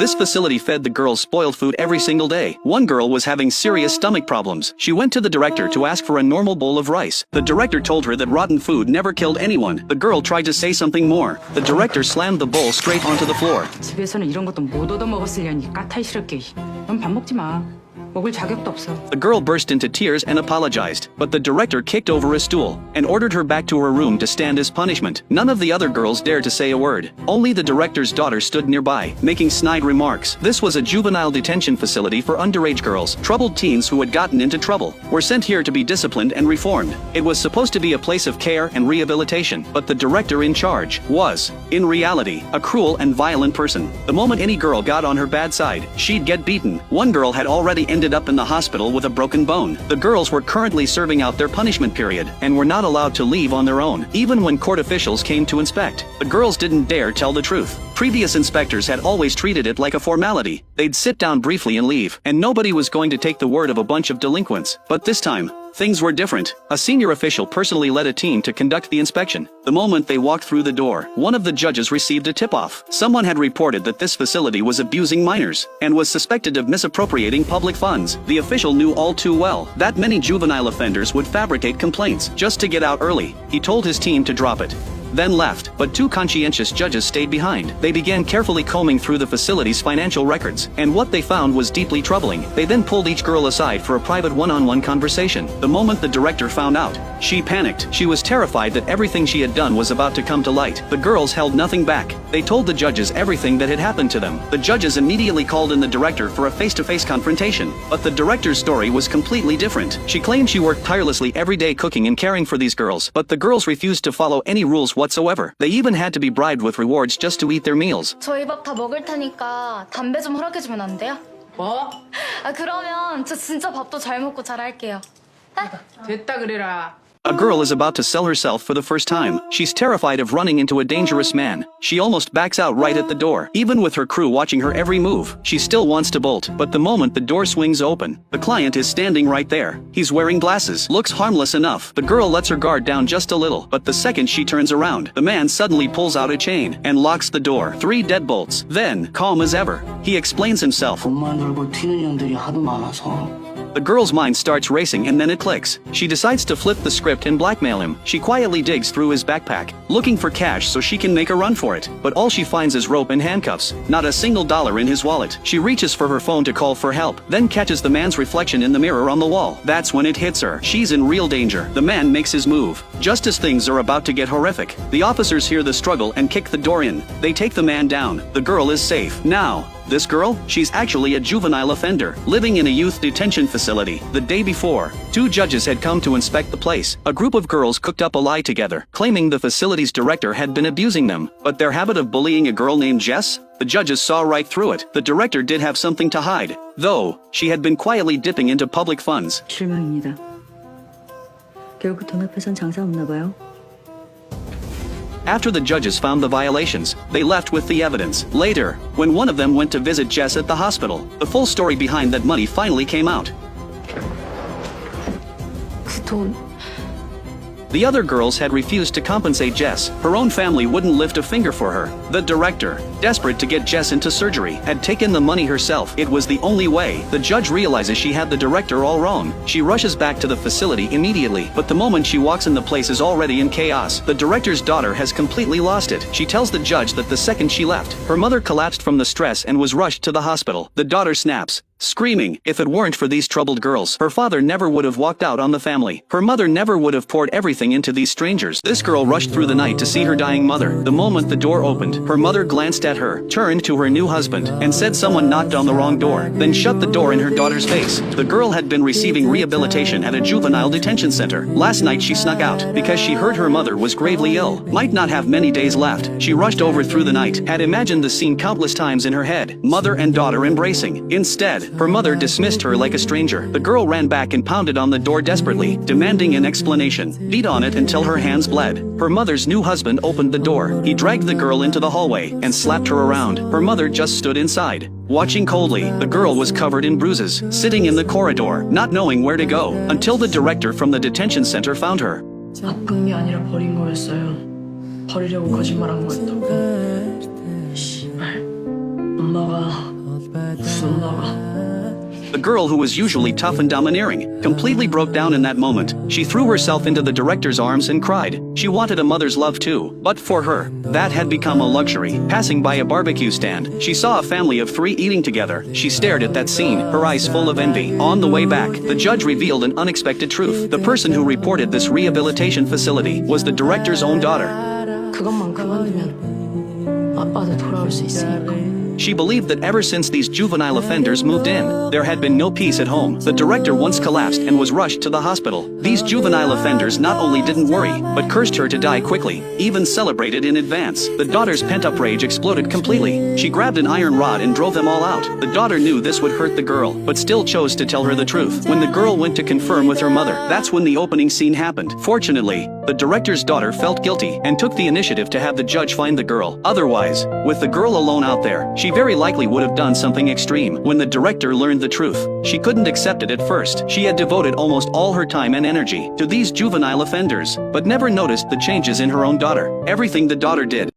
This facility fed the girls spoiled food every single day. One girl was having serious stomach problems. She went to the director to ask for a normal bowl of rice. The director told her that rotten food never killed anyone. The girl tried to say something more. The director slammed the bowl straight onto the floor. 집에서는 이런 것도 못 얻어먹었으려니 까탈 스럽게. 넌 밥 먹지 마. 먹을 자격도 없어. The girl burst into tears and apologized, but the director kicked over a stool and ordered her back to her room to stand as punishment. None of the other girls dared to say a word. Only the director's daughter stood nearby, making snide remarks. This was a juvenile detention facility for underage girls. Troubled teens who had gotten into trouble were sent here to be disciplined and reformed. It was supposed to be a place of care and rehabilitation, but the director in charge was, in reality, a cruel and violent person. The moment any girl got on her bad side, she'd get beaten. One girl had already ended up in the hospital with a broken bone. The girls were currently serving out their punishment period and were not allowed to leave on their own, even when court officials came to inspect. The girls didn't dare tell the truth. Previous inspectors had always treated it like a formality. They'd sit down briefly and leave, and nobody was going to take the word of a bunch of delinquents. But this time, things were different. A senior official personally led a team to conduct the inspection. The moment they walked through the door, one of the judges received a tip-off. Someone had reported that this facility was abusing minors and was suspected of misappropriating public funds. The official knew all too well that many juvenile offenders would fabricate complaints just to get out early. He told his team to drop it, then left, but two conscientious judges stayed behind. They began carefully combing through the facility's financial records, and what they found was deeply troubling. They then pulled each girl aside for a private one-on-one conversation. The moment the director found out, she panicked. She was terrified that everything she had done was about to come to light. The girls held nothing back. They told the judges everything that had happened to them. The judges immediately called in the director for a face-to-face confrontation, but the director's story was completely different. She claimed she worked tirelessly every day cooking and caring for these girls, but the girls refused to follow any rules whatsoever. They even had to be bribed with rewards just to eat their meals. 저희 밥 다 먹을 테니까 담배 좀 허락해주면 안 돼요? 뭐? 그러면 저 진짜 밥도 잘 먹고 잘할게요. 됐다 그래라. A girl is about to sell herself for the first time. She's terrified of running into a dangerous man. She almost backs out right at the door. Even with her crew watching her every move, she still wants to bolt. But the moment the door swings open, the client is standing right there. He's wearing glasses, looks harmless enough. The girl lets her guard down just a little, but the second she turns around, the man suddenly pulls out a chain and locks the door. 3 deadbolts. Then, calm as ever, he explains himself. 돈만 들고 튀는 년들이 하도 많아서. The girl's mind starts racing and then it clicks. She decides to flip the script and blackmail him. She quietly digs through his backpack, looking for cash so she can make a run for it. But all she finds is rope and handcuffs, not a single dollar in his wallet. She reaches for her phone to call for help, then catches the man's reflection in the mirror on the wall. That's when it hits her. She's in real danger. The man makes his move. Just as things are about to get horrific, the officers hear the struggle and kick the door in. They take the man down. The girl is safe. Now, this girl? She's actually a juvenile offender, living in a youth detention facility. The day before, 2 judges had come to inspect the place. A group of girls cooked up a lie together, claiming the facility's director had been abusing them. But their habit of bullying a girl named Jess? The judges saw right through it. The director did have something to hide, though she had been quietly dipping into public funds. 실망입니다. 결국 돈 앞에선 장사 없나 봐요. After the judges found the violations, they left with the evidence. Later, when one of them went to visit Jess at the hospital, the full story behind that money finally came out. 그 돈. The other girls had refused to compensate Jess. Her own family wouldn't lift a finger for her. The director, desperate to get Jess into surgery, had taken the money herself. It was the only way. The judge realizes she had the director all wrong. She rushes back to the facility immediately, but the moment she walks in, the place is already in chaos. The director's daughter has completely lost it. She tells the judge that the second she left, her mother collapsed from the stress and was rushed to the hospital. The daughter snaps, screaming, if it weren't for these troubled girls, her father never would have walked out on the family. Her mother never would have poured everything into these strangers. This girl rushed through the night to see her dying mother. The moment the door opened, her mother glanced at her, turned to her new husband, and said someone knocked on the wrong door, then shut the door in her daughter's face. The girl had been receiving rehabilitation at a juvenile detention center. Last night she snuck out because she heard her mother was gravely ill, might not have many days left. She rushed over through the night, had imagined the scene countless times in her head, mother and daughter embracing. Instead, her mother dismissed her like a stranger. The girl ran back and pounded on the door desperately, demanding an explanation. Beat on it until her hands bled. Her mother's new husband opened the door. He dragged the girl into the hallway and slapped her around. Her mother just stood inside, watching coldly. The girl was covered in bruises, sitting in the corridor, not knowing where to go, until the director from the detention center found her. 아픔이 아니라 버린 거였어요. 버리려고 거짓말한 거였다고. 씨발, 엄마가 무슨 엄마가 The girl, who was usually tough and domineering, completely broke down in that moment. She threw herself into the director's arms and cried. She wanted a mother's love too, but for her, that had become a luxury. Passing by a barbecue stand, she saw a family of 3 eating together. She stared at that scene, her eyes full of envy. On the way back, the judge revealed an unexpected truth. The person who reported this rehabilitation facility was the director's own daughter. 그것만 그만두면 아빠도 돌아올 수 있으니까. She believed that ever since these juvenile offenders moved in, there had been no peace at home. The director once collapsed and was rushed to the hospital. These juvenile offenders not only didn't worry, but cursed her to die quickly, even celebrated in advance. The daughter's pent-up rage exploded completely. She grabbed an iron rod and drove them all out. The daughter knew this would hurt the girl, but still chose to tell her the truth. When the girl went to confirm with her mother, that's when the opening scene happened. Fortunately, the director's daughter felt guilty and took the initiative to have the judge find the girl. Otherwise, with the girl alone out there, she very likely would have done something extreme. When the director learned the truth, she couldn't accept it at first. She had devoted almost all her time and energy to these juvenile offenders, but never noticed the changes in her own daughter. Everything the daughter did